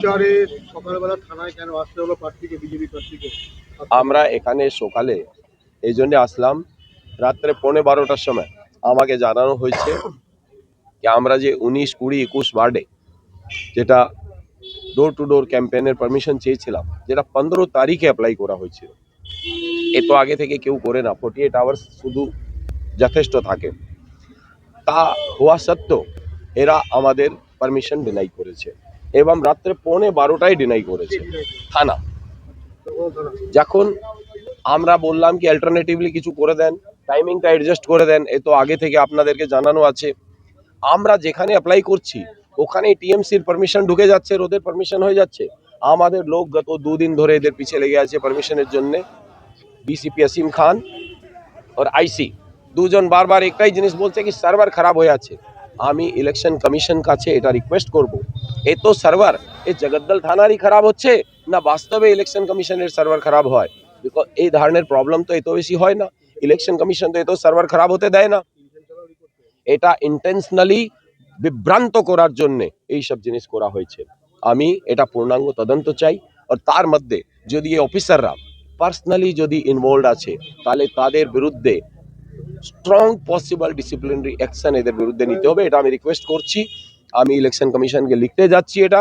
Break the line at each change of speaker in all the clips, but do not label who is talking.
সকালবেলা থানায় কেন আসতে হলো প্রার্থীকে, বিজেপি প্রার্থীকে?
আমরা এখানে সকালে এই জন্য আসলাম, রাত্রে 12:15টার সময় আমাকে জানানো হয়েছে যে আমরা যে 19, 20, 21 ওয়ার্ডে যেটা ডোর টু ডোর ক্যাম্পেইনের পারমিশন চেয়েছিলাম, যেটা 15 তারিখে অ্যাপ্লাই করা হয়েছিল। এ তো আগে থেকে কেউ করে না, 48 আওয়ার্স শুধু যথেষ্ট থাকে। তা হওয়া সত্ত্বেও এরা আমাদের পারমিশন ডিনাই করেছে এবং রাত্রে 12:15টায় ডিনাই করেছে থানা। যখন আমরা বললাম কি অল্টারনেটিভলি কিছু করে দেন, টাইমিংটা অ্যাডজাস্ট করে দেন, এ তো আগে থেকে আপনাদেরকে জানানো আছে। আমরা যেখানে অ্যাপ্লাই করছি ওখানে টিএমসির পারমিশন ঢুকে যাচ্ছে, ওদের পারমিশন হয়ে যাচ্ছে। আমাদের লোক গত 2 দিন ধরে এদের পিছে লেগে আছে পারমিশনের জন্য। ডিসিপি আসিম খান আর আইসি দুজন বারবার একটাই জিনিস বলছে কি সার্ভার খারাপ হয়ে আছে। আমি ইলেকশন কমিশন কাছে এটা রিকোয়েস্ট করব, এ তো সার্ভার এ জগদ্দল থানারই খারাপ হচ্ছে না বাস্তবে ইলেকশন কমিশনের সার্ভার খারাপ হয়? বিকজ এই ধরনের প্রবলেম তো এত বেশি হয় না, ইলেকশন কমিশন তো এত সার্ভার খারাপ হতে দেয় না। এটা ইন্টেনশনালি বিভ্রান্ত করার জন্য এই সব জিনিস করা হয়েছে। আমি এটা পূর্ণাঙ্গ তদন্ত চাই। আর তার মধ্যে যদি এই অফিসাররা পার্সোনালি যদি ইনভলভ আছে তাহলে তাদের বিরুদ্ধে স্ট্রং পসিবল ডিসিপ্লিনারি অ্যাকশন এদের বিরুদ্ধে নিতে হবে। এটা আমি রিকোয়েস্ট করছি, আমি ইলেকশন কমিশনকে লিখতে যাচ্ছি এটা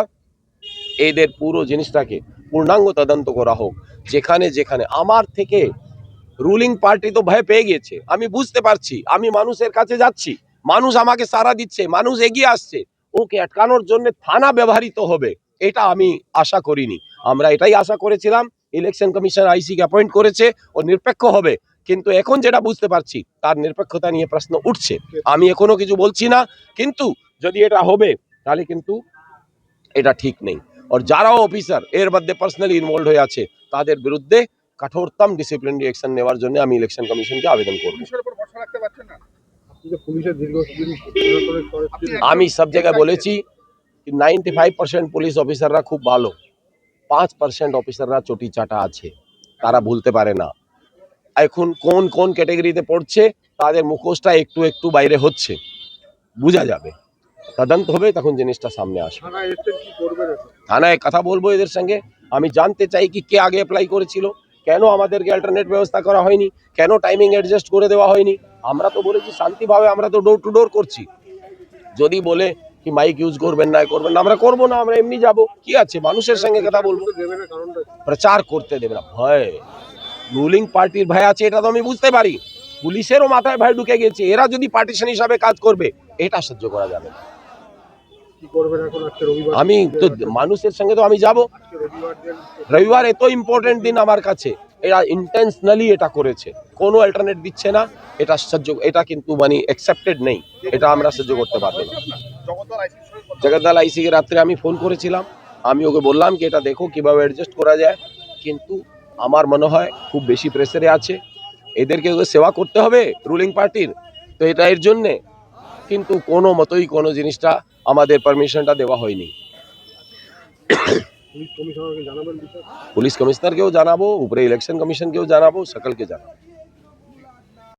এদের পুরো জিনিসটাকে পূর্ণাঙ্গ তদন্ত করা হোক। যেখানে যেখানে আমার থেকে রুলিং পার্টি তো ভয় পেয়ে গেছে, আমি বুঝতে পারছি। আমি মানুষের কাছে যাচ্ছি, মানুষ আমাকে সাড়া দিচ্ছে, মানুষ এগিয়ে আসছে। ওকে আটকানোর জন্য থানা ব্যবহৃত হবে এটা আমি আশা করিনি। আমরা এটাই আশা করেছিলাম, ইলেকশন কমিশন আইসিকে অ্যাপয়েন্ট করেছে, ও নিরপেক্ষ হবে। কিন্তু এখন যেটা বুঝতে পারছি তার নিরপেক্ষতা নিয়ে প্রশ্ন উঠছে। আমি এখনো কিছু বলছি না, কিন্তু যদি এটা হবে তাহলে কিন্তু এটা ঠিক নেই। আর যারাও অফিসার এর মধ্যে পার্সোনালি ইনভলভ হয়ে আছে তাদের বিরুদ্ধে কঠোরতম ডিসিপ্লিনারি অ্যাকশন নেওয়ার জন্য আমি ইলেকশন কমিশনকে আবেদন করব। আমি সব জায়গায় বলেছি कि 95% পুলিশ অফিসাররা খুব ভালো, 5% অফিসাররা চটি চাটা আছে, তারা ভুলতে পারে না। এখন কোন কোন ক্যাটাগরিতে পড়ছে তাদের মুখোশটা একটু একটু বাইরে হচ্ছে, বোঝা যাবে, তদন্ত হবে তখন জিনিসটা সামনে আসবে। থানায় কথা বলবো এদের সঙ্গে। আমি জানতে চাই কি কে আগে অ্যাপ্লাই করেছিল, কেন আমাদেরকে অল্টারনেট ব্যবস্থা করা হয়নি, কেন টাইমিং অ্যাডজাস্ট করে দেওয়া হয়নি। আমরা তো বলেছি শান্তিভাবে, আমরা তো ডোর টু ডোর করছি। যদি বলে কি মাইক ইউজ করবেন না করবেন না, আমরা করবো না, আমরা এমনি যাব, কি আছে মানুষের সঙ্গে কথা বলবো। প্রচার করতে দেবে না, ভয় রুলিং পার্টির ভয় আছে এটা তো আমি বুঝতে পারি। পুলিশেরও মাথায় ভয় ঢুকে গেছে, এরা যদি পার্টিশন হিসাবে কাজ করবে এটা সহ্য করা যাবে না। আমি তো মানুষের সঙ্গে তো আমি যাব। রবিবার এত ইম্পর্টেন্ট দিন আমার কাছে, এরা ইন্টেনশনালি এটা করেছে, কোনো অল্টারনেট দিচ্ছে না। এটা সহ্য, এটা কিন্তু মানে অ্যাকসেপ্টেড নেই, এটা আমরা সহ্য করতে পারবো না। জগদ্দল আইসিকে রাত্রে আমি ফোন করেছিলাম, আমি ওকে বললাম কি এটা দেখো কিভাবে অ্যাডজাস্ট করা যায়, কিন্তু আমার মনে হয় খুব বেশি প্রেসারে আছে, এদেরকে সেবা করতে হবে রুলিং পার্টির, তো এটা এর জন্যে কিন্তু কোনো মতোই কোনো জিনিসটা আমাদের পারমিশনটা দেওয়া হয়নি। পুলিশ কমিশনারকেও জানাবো, উপরে ইলেকশন কমিশনকেও জানাবো, সকলকে জানাবো।